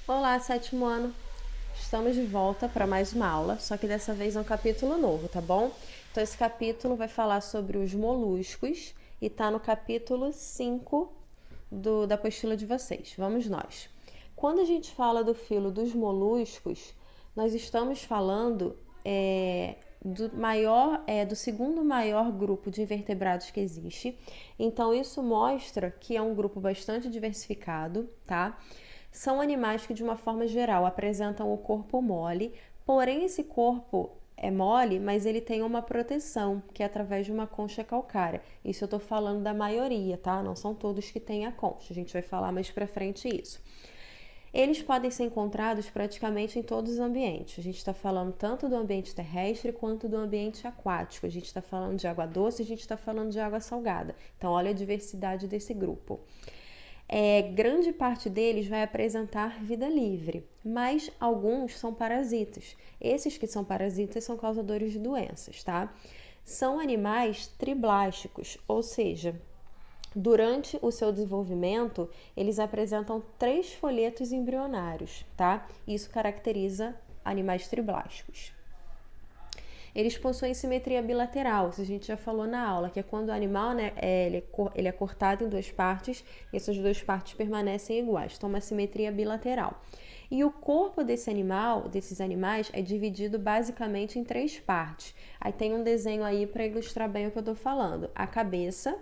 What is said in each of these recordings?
Olá, sétimo ano! Estamos de volta para mais uma aula, só que dessa vez é um capítulo novo, tá bom? Então esse capítulo vai falar sobre os moluscos e tá no capítulo 5 da apostila de vocês. Vamos nós. Quando a gente fala do filo dos moluscos, nós estamos falando do segundo maior grupo de invertebrados que existe. Então isso mostra que é um grupo bastante diversificado, tá? São animais que, de uma forma geral, apresentam o corpo mole, porém esse corpo é mole, mas ele tem uma proteção, que é através de uma concha calcária. Isso eu tô falando da maioria, tá? Não são todos que têm a concha. A gente vai falar mais pra frente isso. Eles podem ser encontrados praticamente em todos os ambientes. A gente está falando tanto do ambiente terrestre quanto do ambiente aquático. A gente está falando de água doce, a gente está falando de água salgada. Então, olha a diversidade desse grupo. Grande parte deles vai apresentar vida livre, mas alguns são parasitas. Esses que são parasitas são causadores de doenças, tá? São animais triblásticos, ou seja, durante o seu desenvolvimento, eles apresentam 3 folhetos embrionários, tá? Isso caracteriza animais triblásticos. Eles possuem simetria bilateral, isso a gente já falou na aula, que é quando o animal, né, ele é cortado em 2 partes e essas 2 partes permanecem iguais, então uma simetria bilateral. E o corpo desses animais, é dividido basicamente em 3 partes. Aí tem um desenho aí para ilustrar bem o que eu tô falando. A cabeça,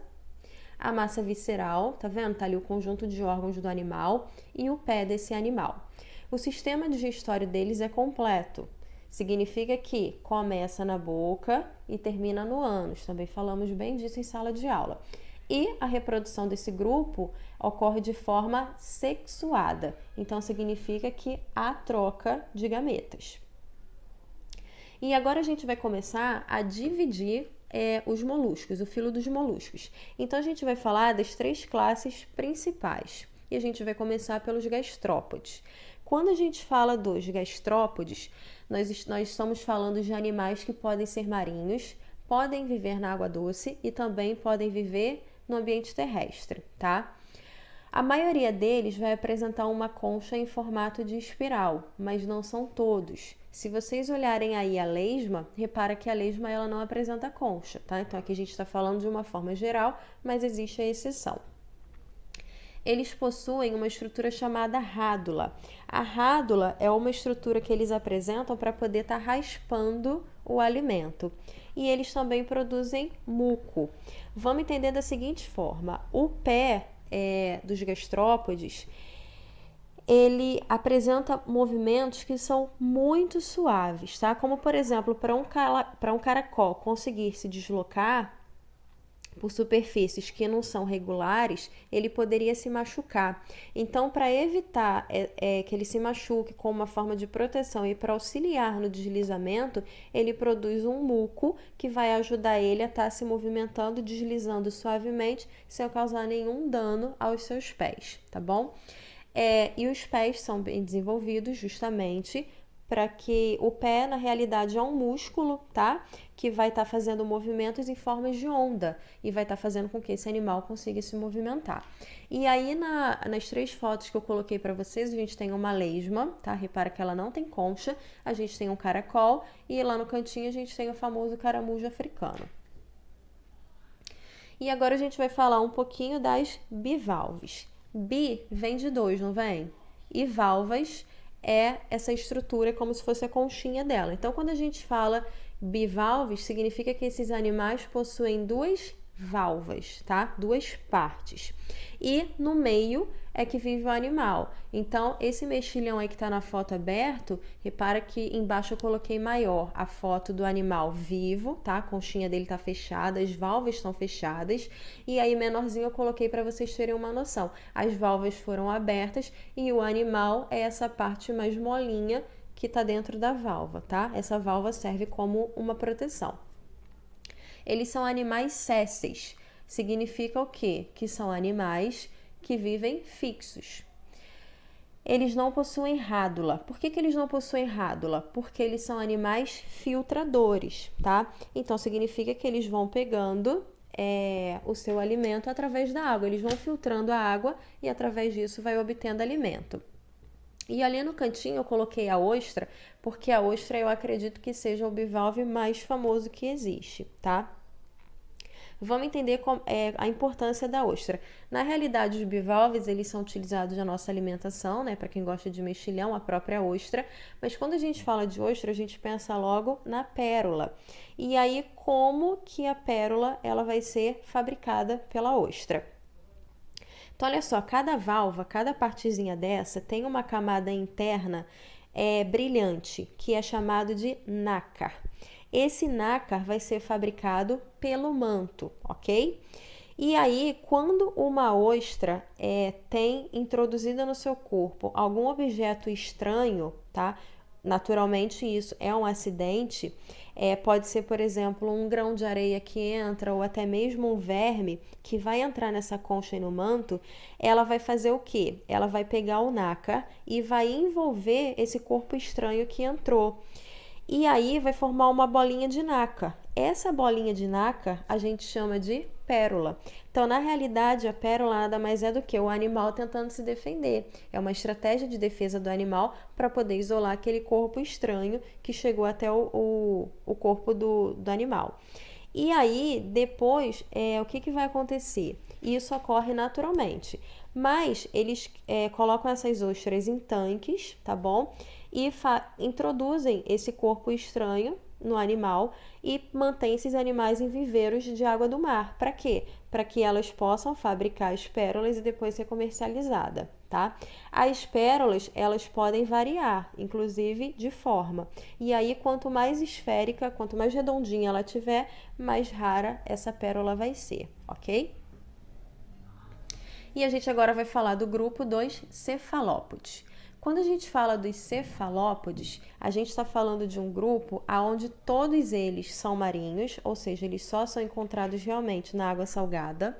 a massa visceral, tá vendo? Tá ali o conjunto de órgãos do animal e o pé desse animal. O sistema digestório deles é completo. Significa que começa na boca e termina no ânus. Também falamos bem disso em sala de aula. E a reprodução desse grupo ocorre de forma sexuada. Então, significa que há troca de gametas. E agora a gente vai começar a dividir os moluscos, o filo dos moluscos. Então, a gente vai falar das 3 classes principais. E a gente vai começar pelos gastrópodes. Quando a gente fala dos gastrópodes, nós estamos falando de animais que podem ser marinhos, podem viver na água doce e também podem viver no ambiente terrestre, tá? A maioria deles vai apresentar uma concha em formato de espiral, mas não são todos. Se vocês olharem aí a lesma, repara que a lesma ela não apresenta concha, tá? Então aqui a gente está falando de uma forma geral, mas existe a exceção. Eles possuem uma estrutura chamada rádula. A rádula é uma estrutura que eles apresentam para poder estar raspando o alimento. E eles também produzem muco. Vamos entender da seguinte forma: o pé dos gastrópodes, ele apresenta movimentos que são muito suaves, tá? Como, por exemplo, para um caracol conseguir se deslocar por superfícies que não são regulares, ele poderia se machucar. Então, para evitar que ele se machuque com uma forma de proteção e para auxiliar no deslizamento, ele produz um muco que vai ajudar ele a estar se movimentando, deslizando suavemente, sem causar nenhum dano aos seus pés, tá bom? E os pés são bem desenvolvidos justamente para que o pé, na realidade, é um músculo, tá? Que vai estar fazendo movimentos em formas de onda e vai estar fazendo com que esse animal consiga se movimentar. E aí, nas 3 fotos que eu coloquei para vocês, a gente tem uma lesma, tá? Repara que ela não tem concha, a gente tem um caracol e lá no cantinho a gente tem o famoso caramujo africano. E agora a gente vai falar um pouquinho das bivalves. Bi vem de 2, não vem? E valvas é essa estrutura como se fosse a conchinha dela. Então, quando a gente fala bivalves, significa que esses animais possuem 2 valvas, tá? 2 partes. E no meio é que vive o animal. Então, esse mexilhão aí que tá na foto aberto, repara que embaixo eu coloquei maior a foto do animal vivo, tá? A conchinha dele tá fechada, as valvas estão fechadas. E aí, menorzinho, eu coloquei para vocês terem uma noção. As valvas foram abertas e o animal é essa parte mais molinha que tá dentro da valva, tá? Essa valva serve como uma proteção. Eles são animais sésseis. Significa o quê? Que são animais que vivem fixos. Eles não possuem rádula. Por que eles não possuem rádula? Porque eles são animais filtradores, tá? Então, significa que eles vão pegando o seu alimento através da água. Eles vão filtrando a água e, através disso, vai obtendo alimento. E ali no cantinho eu coloquei a ostra, porque a ostra eu acredito que seja o bivalve mais famoso que existe, tá? Vamos entender a importância da ostra. Na realidade, os bivalves, eles são utilizados na nossa alimentação, né? Para quem gosta de mexilhão, a própria ostra. Mas quando a gente fala de ostra, a gente pensa logo na pérola. E aí, como que a pérola ela vai ser fabricada pela ostra? Então, olha só, cada valva, cada partezinha dessa tem uma camada interna brilhante, que é chamado de nácar. Esse nácar vai ser fabricado pelo manto, ok? E aí, quando uma ostra tem introduzida no seu corpo algum objeto estranho, tá? Naturalmente isso é um acidente, pode ser, por exemplo, um grão de areia que entra ou até mesmo um verme que vai entrar nessa concha e no manto, ela vai fazer o quê? Ela vai pegar o nácar e vai envolver esse corpo estranho que entrou. E aí vai formar uma bolinha de nácar. Essa bolinha de nácar a gente chama de pérola. Então, na realidade, a pérola nada mais é do que o animal tentando se defender. É uma estratégia de defesa do animal para poder isolar aquele corpo estranho que chegou até o corpo do animal. E aí, depois, o que vai acontecer? Isso ocorre naturalmente, mas eles colocam essas ostras em tanques, tá bom? E introduzem esse corpo estranho no animal e mantém esses animais em viveiros de água do mar. Para quê? Para que elas possam fabricar as pérolas e depois ser comercializada, tá? As pérolas, elas podem variar, inclusive de forma. E aí, quanto mais esférica, quanto mais redondinha ela tiver, mais rara essa pérola vai ser, ok? E a gente agora vai falar do grupo dos cefalópodes. Quando a gente fala dos cefalópodes, a gente está falando de um grupo onde todos eles são marinhos, ou seja, eles só são encontrados realmente na água salgada.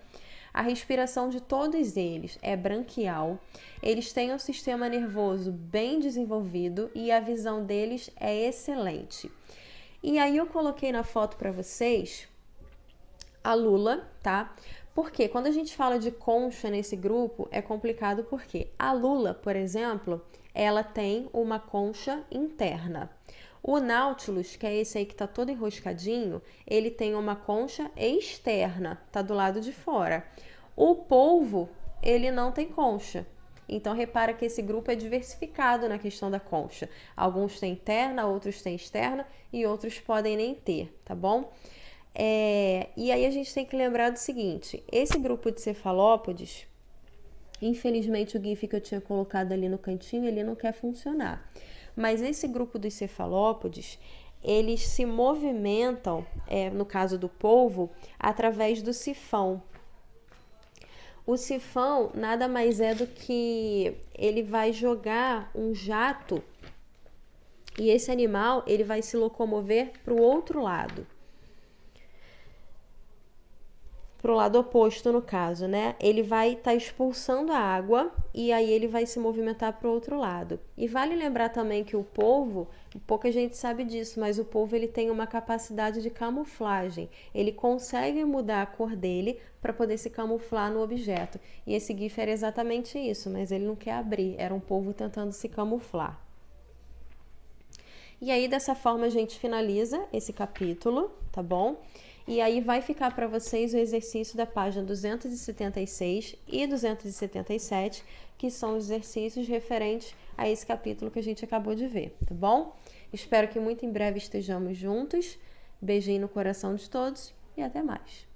A respiração de todos eles é branquial, eles têm um sistema nervoso bem desenvolvido e a visão deles é excelente. E aí eu coloquei na foto para vocês a lula, tá? Porque quando a gente fala de concha nesse grupo, é complicado porque a lula, por exemplo, ela tem uma concha interna. O Nautilus, que é esse aí que tá todo enroscadinho, ele tem uma concha externa, tá do lado de fora. O polvo, ele não tem concha. Então, repara que esse grupo é diversificado na questão da concha. Alguns têm interna, outros têm externa e outros podem nem ter, tá bom? E aí a gente tem que lembrar do seguinte, esse grupo de cefalópodes, infelizmente o GIF que eu tinha colocado ali no cantinho, ele não quer funcionar. Mas esse grupo dos cefalópodes, eles se movimentam, no caso do polvo, através do sifão. O sifão nada mais é do que ele vai jogar um jato e esse animal ele vai se locomover para o outro lado. Pro lado oposto, no caso, né? Ele vai estar expulsando a água e aí ele vai se movimentar para o outro lado. E vale lembrar também que o polvo, pouca gente sabe disso, mas o polvo ele tem uma capacidade de camuflagem. Ele consegue mudar a cor dele para poder se camuflar no objeto. E esse GIF era exatamente isso, mas ele não quer abrir. Era um polvo tentando se camuflar. E aí, dessa forma, a gente finaliza esse capítulo, tá bom? E aí vai ficar para vocês o exercício da página 276 e 277, que são os exercícios referentes a esse capítulo que a gente acabou de ver, tá bom? Espero que muito em breve estejamos juntos. Beijinho no coração de todos e até mais.